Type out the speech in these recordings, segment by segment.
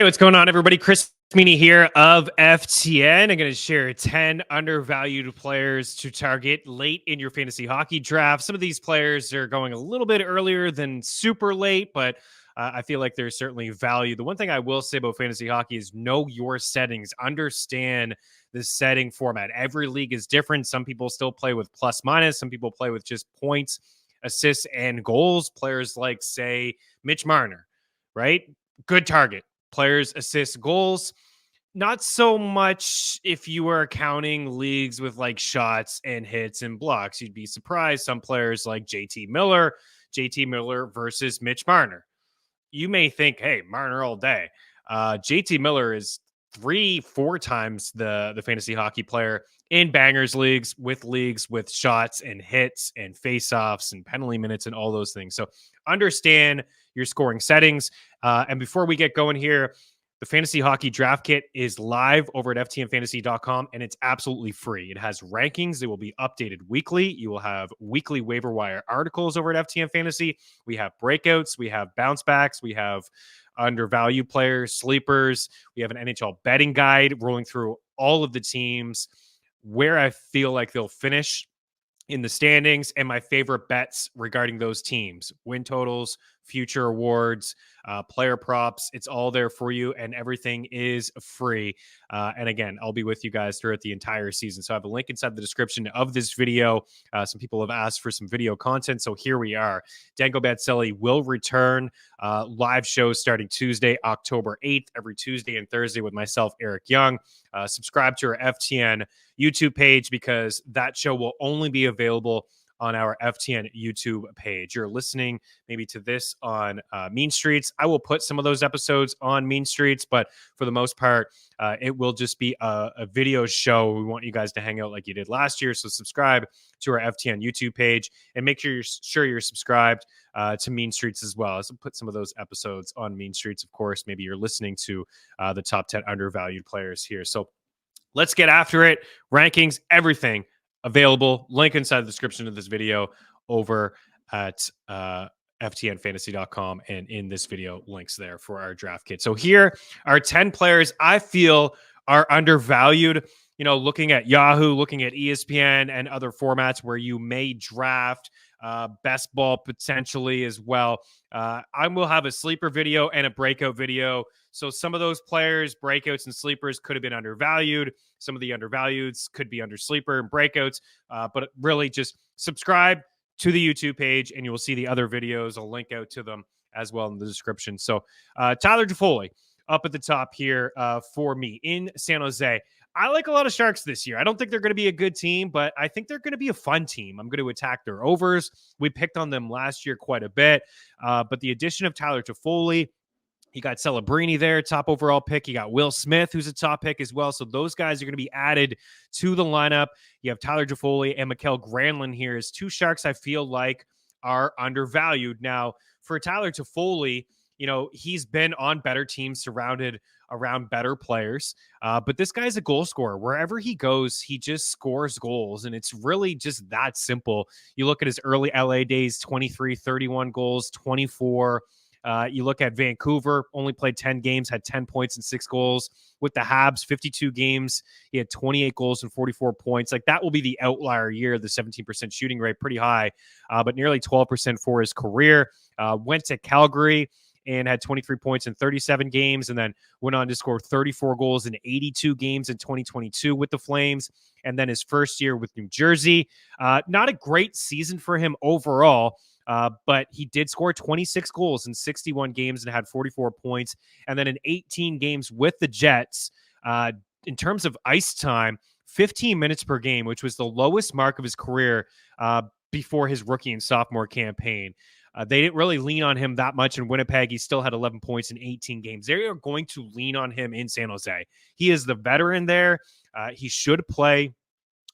Hey, what's going on, everybody? Chris Meaney here of FTN. I'm going to share 10 undervalued players to target late in your fantasy hockey draft. Some of these players are going a little bit earlier than super late, but I feel like there's certainly value. The one thing I will say about fantasy hockey is know your settings, understand the setting format. Every league is different. Some people still play with plus minus, some people play with just points, assists, and goals. Players like, say, Mitch Marner, right? Good target. Players, assists, goals. Not so much if you are counting leagues with like shots and hits and blocks. You'd be surprised. Some players like JT Miller versus Mitch Marner. You may think, hey, Marner all day. JT Miller is 3-4 times the fantasy hockey player in bangers leagues with shots and hits and faceoffs and penalty minutes and all those things. So understand your scoring settings. And before we get going here, the Fantasy Hockey Draft Kit is live over at ftnfantasy.com, and it's absolutely free. It has rankings. They will be updated weekly. You will have weekly waiver wire articles over at FTN Fantasy. We have breakouts. We have bounce backs. We have undervalued players, sleepers. We have an NHL betting guide rolling through all of the teams, where I feel like they'll finish in the standings, and my favorite bets regarding those teams, win totals, future awards, player props. It's all there for you, and everything is free. And again, I'll be with you guys throughout the entire season. So I have a link inside the description of this video. Some people have asked for some video content, so here we are. Dango Batselli will return. Live shows starting Tuesday, October 8th, every Tuesday and Thursday with myself, Eric Young. Subscribe to our FTN YouTube page, because that show will only be available on our FTN YouTube page. You're listening maybe to this on Mean Streets. I will put some of those episodes on Mean Streets, but for the most part, it will just be a video show. We want you guys to hang out like you did last year. So subscribe to our FTN YouTube page and make sure you're subscribed to Mean Streets as well. So put some of those episodes on Mean Streets. Of course, maybe you're listening to the top 10 undervalued players here. So let's get after it. Rankings, everything available. Link inside the description of this video over at ftnfantasy.com, and in this video, links there for our draft kit. So here are 10 players I feel are undervalued. You know, looking at Yahoo, looking at ESPN and other formats where you may draft, best ball potentially as well. I will have a sleeper video and a breakout video. So some of those players, breakouts and sleepers, could have been undervalued. Some of the undervalueds could be under sleeper and breakouts. But really just subscribe to the YouTube page and you will see the other videos. I'll link out to them as well in the description. So Tyler Toffoli up at the top here for me in San Jose. I like a lot of Sharks this year. I don't think they're going to be a good team, but I think they're going to be a fun team. I'm going to attack their overs. We picked on them last year quite a bit, but the addition of Tyler Toffoli, you got Celebrini there, top overall pick. You got Will Smith, who's a top pick as well. So those guys are going to be added to the lineup. You have Tyler Toffoli and Mikael Granlund here as two Sharks I feel like are undervalued. Now, for Tyler Toffoli, you know, he's been on better teams surrounded around better players. But this guy's a goal scorer. Wherever he goes, he just scores goals. And it's really just that simple. You look at his early LA days, 23, 31 goals, 24. You look at Vancouver, only played 10 games, had 10 points and 6 goals. With the Habs, 52 games, he had 28 goals and 44 points. Like, that will be the outlier year, the 17% shooting rate, pretty high, but nearly 12% for his career. Went to Calgary and had 23 points in 37 games, and then went on to score 34 goals in 82 games in 2022 with the Flames. And then his first year with New Jersey, not a great season for him overall, but he did score 26 goals in 61 games and had 44 points. And then in 18 games with the Jets, in terms of ice time, 15 minutes per game, which was the lowest mark of his career before his rookie and sophomore campaign. They didn't really lean on him that much in Winnipeg. He still had 11 points in 18 games. They are going to lean on him in San Jose. He is the veteran there. He should play.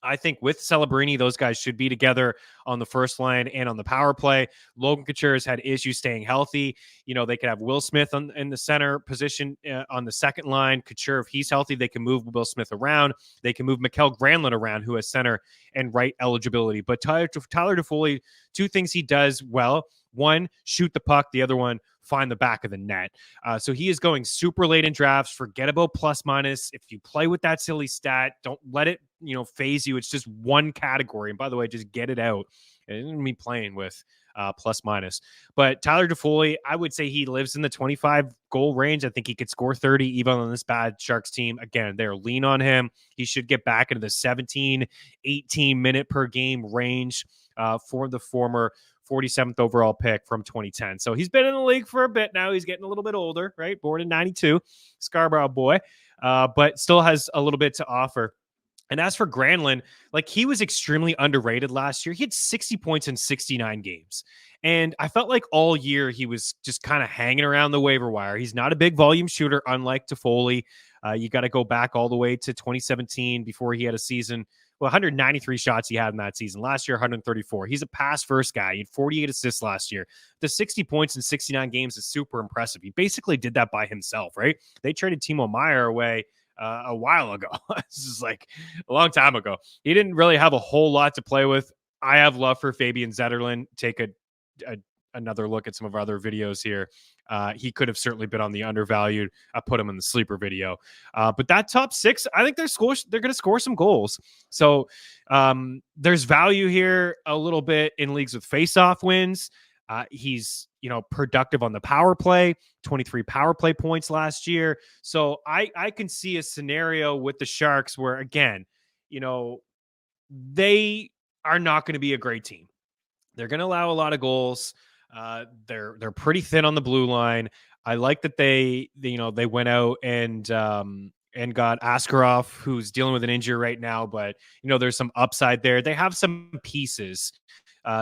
I think with Celebrini, those guys should be together on the first line and on the power play. Logan Couture has had issues staying healthy. You know, they could have Will Smith in the center position on the second line. Couture, if he's healthy, they can move Will Smith around. They can move Mikael Granlund around, who has center and right eligibility. But Tyler Toffoli, two things he does well. One, shoot the puck. The other one, find the back of the net. So he is going super late in drafts. Forget about plus minus. If you play with that silly stat, don't let it, phase you. It's just one category. And by the way, just get it out. It isn't me playing with plus minus. But Tyler Toffoli, I would say he lives in the 25 goal range. I think he could score 30 even on this bad Sharks team. Again, they're lean on him. He should get back into the 17, 18 minute per game range for the former 47th overall pick from 2010. So he's been in the league for a bit now. He's getting a little bit older, right? Born in 92, Scarborough boy, but still has a little bit to offer. And as for Granlund, like he was extremely underrated last year. He had 60 points in 69 games. And I felt like all year he was just kind of hanging around the waiver wire. He's not a big volume shooter, unlike Toffoli. You got to go back all the way to 2017 before he had a season. Well, 193 shots he had in that season. Last year, 134. He's a pass-first guy. He had 48 assists last year. The 60 points in 69 games is super impressive. He basically did that by himself, right? They traded Timo Meier away a while ago. This is like a long time ago. He didn't really have a whole lot to play with. I have love for Fabian Zetterlund. Take another look at some of our other videos here. He could have certainly been on the undervalued. I put him in the sleeper video. But that top six, I think they're going to score some goals. So there's value here a little bit in leagues with face-off wins. He's, productive on the power play, 23 power play points last year. So I can see a scenario with the Sharks where, again, they are not going to be a great team. They're going to allow a lot of goals. They're pretty thin on the blue line. I like that they went out and got Askarov, who's dealing with an injury right now, but there's some upside there. They have some pieces.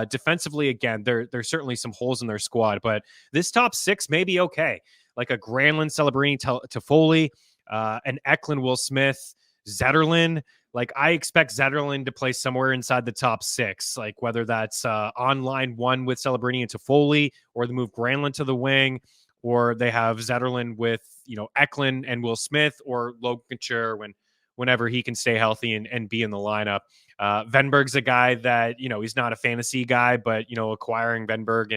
Defensively, again, there's certainly some holes in their squad, but this top six may be okay. Like a Granlund, Celebrini, Toffoli, an Eklund, Will Smith, Zetterlund. Like I expect Zetterlund to play somewhere inside the top six, like whether that's on line one with Celebrini and Toffoli, or they move Granlund to the wing, or they have Zetterlund with Eklund and Will Smith, or Logan Couture whenever he can stay healthy and be in the lineup. Venberg's a guy that, he's not a fantasy guy, but, acquiring Venberg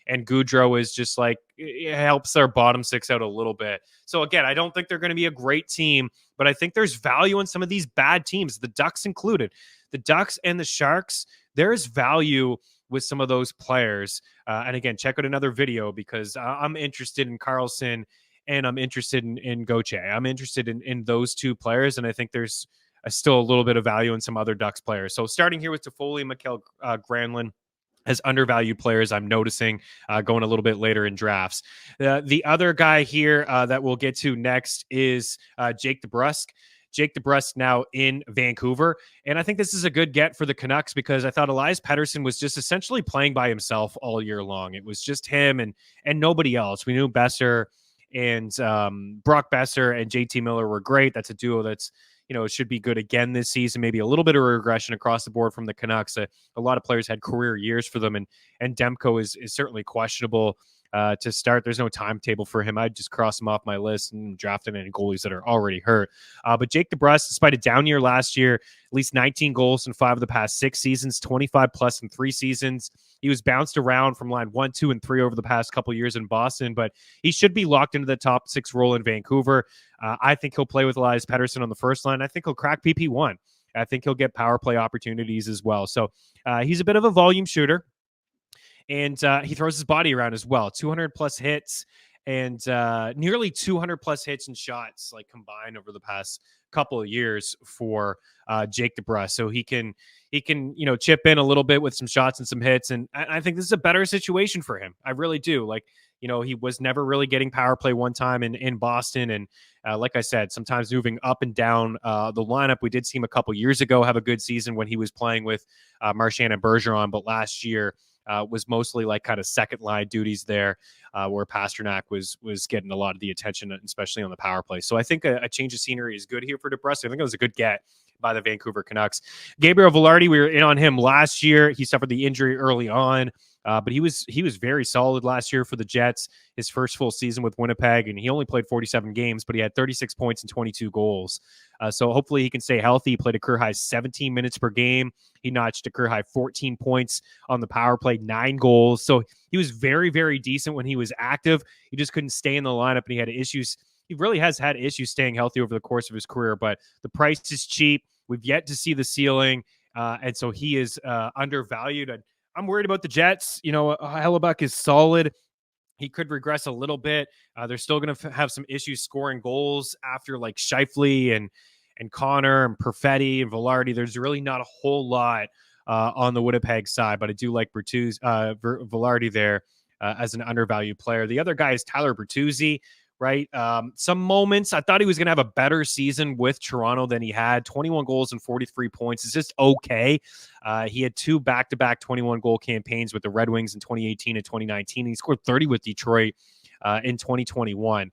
and Goudreau is just like, it helps their bottom six out a little bit. So again, I don't think they're going to be a great team, but I think there's value in some of these bad teams, the Ducks included. The Ducks and the Sharks, there's value with some of those players. And again, check out another video because I'm interested in Carlson and I'm interested in Gauthier. I'm interested in those two players, and I think there's still a little bit of value in some other Ducks players. So starting here with Toffoli, Mikael Granlund as undervalued players, I'm noticing going a little bit later in drafts. The other guy here that we'll get to next is Jake DeBrusk. Jake DeBrusk now in Vancouver. And I think this is a good get for the Canucks because I thought Elias Pettersson was just essentially playing by himself all year long. It was just him and nobody else. We knew Besser and Brock Besser and JT Miller were great. That's a duo that's, should be good again this season. Maybe a little bit of regression across the board from the Canucks. A lot of players had career years for them, and Demko is certainly questionable to start. There's no timetable for him. I'd just cross him off my list and draft in any goalies that are already hurt. But Jake DeBrusk, despite a down year last year, at least 19 goals in 5 of the past 6 seasons, 25 plus in 3 seasons. He was bounced around from line 1, 2, and 3 over the past couple years in Boston, but he should be locked into the top 6 role in Vancouver. I think he'll play with Elias Pettersson on the first line. I think he'll crack PP1. I think he'll get power play opportunities as well. So he's a bit of a volume shooter. And he throws his body around as well. 200 plus hits and nearly 200 plus hits and shots like combined over the past couple of years for Jake DeBrusk. So he can chip in a little bit with some shots and some hits. And I think this is a better situation for him. I really do. Like, he was never really getting power play one time in Boston. And like I said, sometimes moving up and down the lineup. We did see him a couple years ago have a good season when he was playing with Marchand and Bergeron. But last year, was mostly like kind of second line duties there, where Pasternak was getting a lot of the attention, especially on the power play. So I think a change of scenery is good here for DeBrusk. I think it was a good get by the Vancouver Canucks. Gabriel Velarde, we were in on him last year. He suffered the injury early on. But he was very solid last year for the Jets, his first full season with Winnipeg, and he only played 47 games, but he had 36 points and 22 goals. So hopefully he can stay healthy. He played a career high 17 minutes per game. He notched a career high 14 points on the power play, 9 goals. So he was very, very decent when he was active. He just couldn't stay in the lineup, and he had issues. He really has had issues staying healthy over the course of his career, but the price is cheap. We've yet to see the ceiling, and so he is undervalued. I'm worried about the Jets. Hellebuck is solid. He could regress a little bit. They're still going to have some issues scoring goals after like Scheifele and Connor and Perfetti and Velarde. There's really not a whole lot on the Winnipeg side, but I do like Velarde there as an undervalued player. The other guy is Tyler Bertuzzi, right? Some moments, I thought he was going to have a better season with Toronto than he had. 21 goals and 43 points. It's just okay. He had 2 back-to-back 21-goal campaigns with the Red Wings in 2018 and 2019. He scored 30 with Detroit in 2021.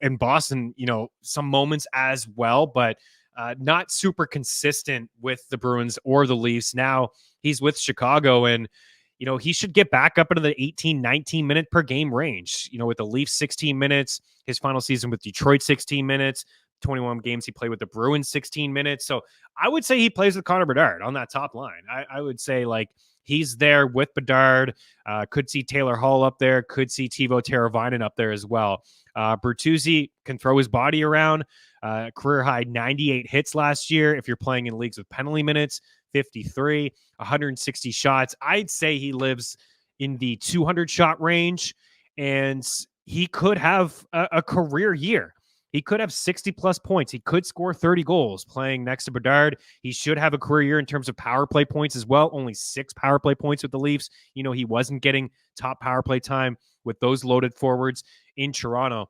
In Boston, some moments as well, but not super consistent with the Bruins or the Leafs. Now he's with Chicago, and he should get back up into the 18, 19 minute per game range. With the Leafs 16 minutes, his final season with Detroit 16 minutes, 21 games he played with the Bruins 16 minutes. So I would say he plays with Connor Bedard on that top line. I would say like he's there with Bedard. Could see Taylor Hall up there. Could see Teuvo Teravainen up there as well. Bertuzzi can throw his body around. Career high 98 hits last year. If you're playing in leagues with penalty minutes, 53, 160 shots. I'd say he lives in the 200 shot range, and he could have a career year. He could have 60 plus points. He could score 30 goals playing next to Bedard. He should have a career year in terms of power play points as well. Only 6 power play points with the Leafs. He wasn't getting top power play time with those loaded forwards in Toronto.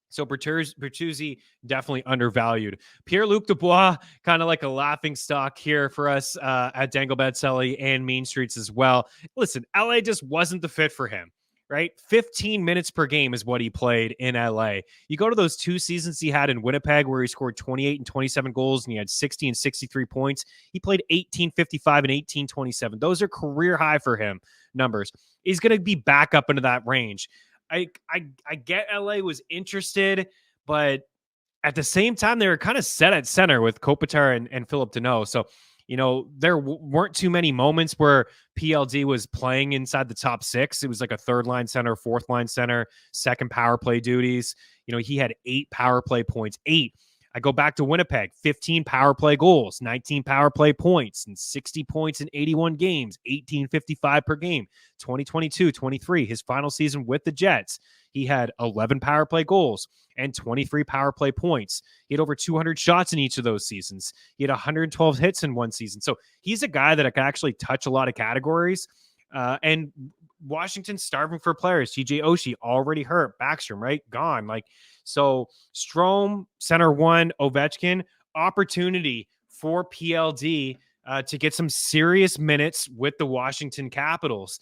So Bertuzzi definitely undervalued. Pierre-Luc Dubois, kind of like a laughing stock here for us at Dangle Betselli and Mean Streets as well. Listen, LA just wasn't the fit for him, right? 15 minutes per game is what he played in LA. You go to those 2 seasons he had in Winnipeg where he scored 28 and 27 goals and he had 60 and 63 points. He played 1855 and 1827. Those are career high for him numbers. He's going to be back up into that range. I get LA was interested, but at the same time, they were kind of set at center with Kopitar and Philip Deneau. So, there weren't too many moments where PLD was playing inside the top 6. It was like a 3rd line center, 4th line center, second power play duties. He had 8 power play points, 8. I go back to Winnipeg, 15 power play goals, 19 power play points, and 60 points in 81 games, 1855 per game. 2022-23, his final season with the Jets, he had 11 power play goals and 23 power play points. He had over 200 shots in each of those seasons. He had 112 hits in one season. So he's a guy that can actually touch a lot of categories. And Washington's starving for players. TJ Oshie already hurt. Backstrom, right? Gone. So Strome, center 1, Ovechkin, opportunity for PLD to get some serious minutes with the Washington Capitals.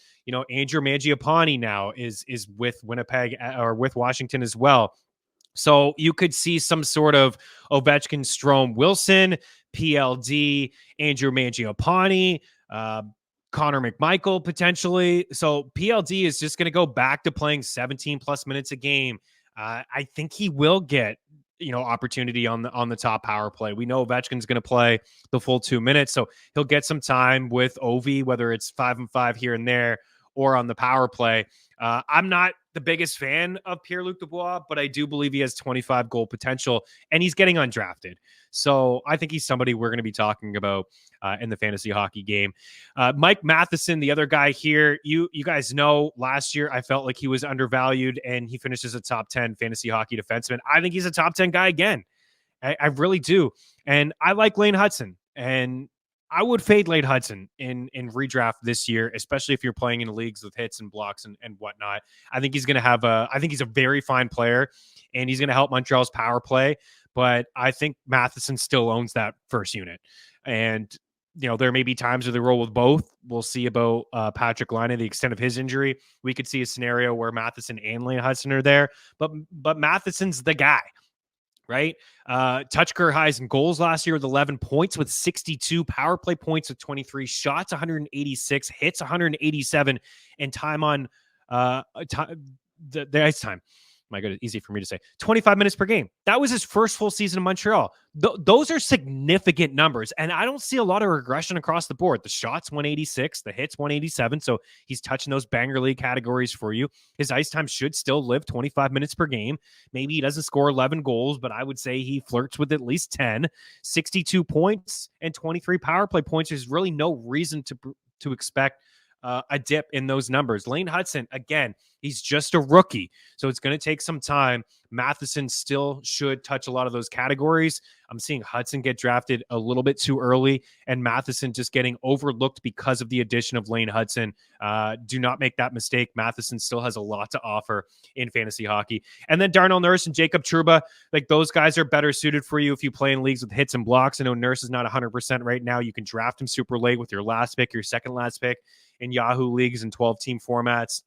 Andrew Mangiapane now is with Winnipeg or with Washington as well. So you could see some sort of Ovechkin, Strome, Wilson, PLD, Andrew Mangiapane, Connor McMichael potentially. So PLD is just going to go back to playing 17 plus minutes a game. I think he will get, opportunity on the top power play. We know Ovechkin's going to play the full 2 minutes, so he'll get some time with Ovi, whether it's 5-5 here and there or on the power play. I'm not the biggest fan of Pierre-Luc Dubois, but I do believe he has 25 goal potential, and he's getting undrafted. So I think he's somebody we're going to be talking about in the fantasy hockey game. Mike Matheson, the other guy here, you guys know last year I felt like he was undervalued, and he finished as a top 10 fantasy hockey defenseman. I think he's a top 10 guy again. I really do. And I like Lane Hudson, and I would fade Lane Hudson in redraft this year, especially if you're playing in leagues with hits and blocks and whatnot. I think he's going to have I think he's a very fine player, and he's going to help Montreal's power play. But I think Matheson still owns that first unit. And, there may be times where they roll with both. We'll see about Patrick Laine, the extent of his injury. We could see a scenario where Matheson and Lane Hudson are there. But Matheson's the guy. right? Touch career highs in goals last year with 11 points with 62, power play points with 23, shots 186, hits 187, and time on the ice time. My goodness, easy for me to say. 25 minutes per game. That was his first full season in Montreal. Those are significant numbers, and I don't see a lot of regression across the board. The shots 186, the hits 187, so he's touching those banger league categories for you. His ice time should still live 25 minutes per game. Maybe he doesn't score 11 goals, but I would say he flirts with at least 10. 62 points and 23 power play points. There's really no reason to expect a dip in those numbers. Lane Hudson, again, he's just a rookie, so it's going to take some time. Matheson still should touch a lot of those categories. I'm seeing Hudson get drafted a little bit too early and Matheson just getting overlooked because of the addition of Lane Hudson. Do not make that mistake. Matheson still has a lot to offer in fantasy hockey. And then Darnell Nurse and Jacob Trouba, like those guys are better suited for you if you play in leagues with hits and blocks. I know Nurse is not 100% right now. You can draft him super late with your last pick, your second last pick in Yahoo leagues and 12-team formats.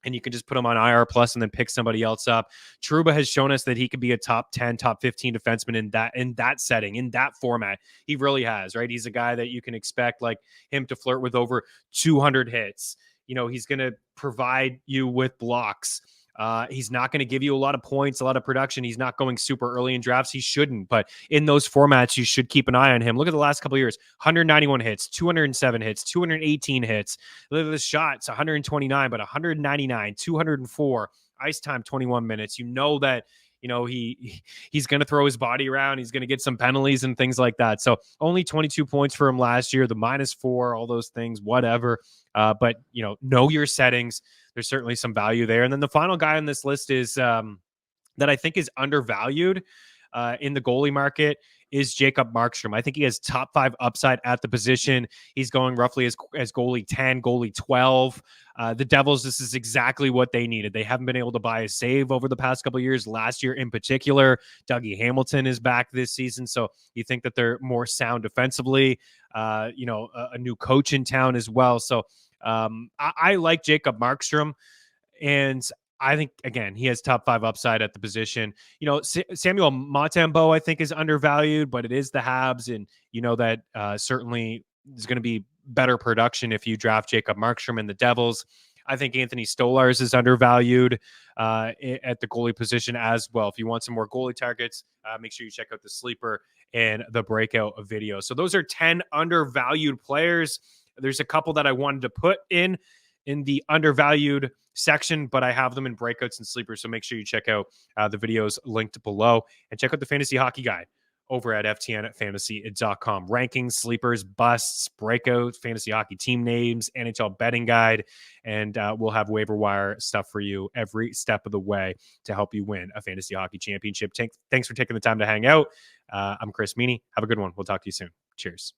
And you can just put him on IR plus and then pick somebody else up. Trouba has shown us that he could be a top 10, top 15 defenseman in that setting, in that format. He really has, right? He's a guy that you can expect like him to flirt with over 200 hits. You know, he's going to provide you with blocks. He's not going to give you a lot of points, a lot of production. He's not going super early in drafts. He shouldn't, but in those formats, you should keep an eye on him. Look at the last couple of years, 191 hits, 207 hits, 218 hits. Look at the shots, 129, but 199, 204, ice time, 21 minutes. You know that, you know, he's going to throw his body around. He's going to get some penalties and things like that. So only 22 points for him last year, the -4, all those things, whatever. But, you know your settings. There's certainly some value there. And then the final guy on this list is that I think is undervalued in the goalie market is Jacob Markstrom. I think he has top 5 upside at the position. He's going roughly as goalie 10, goalie 12. The Devils, this is exactly what they needed. They haven't been able to buy a save over the past couple of years. Last year in particular, Dougie Hamilton is back this season. So you think that they're more sound defensively, a new coach in town as well. So I like Jacob Markstrom, and I think, again, he has top 5 upside at the position. You know, Samuel Montembeault, I think, is undervalued, but it is the Habs, and you know that certainly is going to be better production if you draft Jacob Markstrom and the Devils. I think Anthony Stolarz is undervalued at the goalie position as well. If you want some more goalie targets, make sure you check out the sleeper and the breakout video. So those are 10 undervalued players. There's a couple that I wanted to put in the undervalued section, but I have them in breakouts and sleepers. So make sure you check out the videos linked below and check out the Fantasy Hockey Guide over at ftnfantasy.com. Rankings, sleepers, busts, breakouts, fantasy hockey team names, NHL betting guide, and we'll have waiver wire stuff for you every step of the way to help you win a fantasy hockey championship. Thanks for taking the time to hang out. I'm Chris Meaney. Have a good one. We'll talk to you soon. Cheers.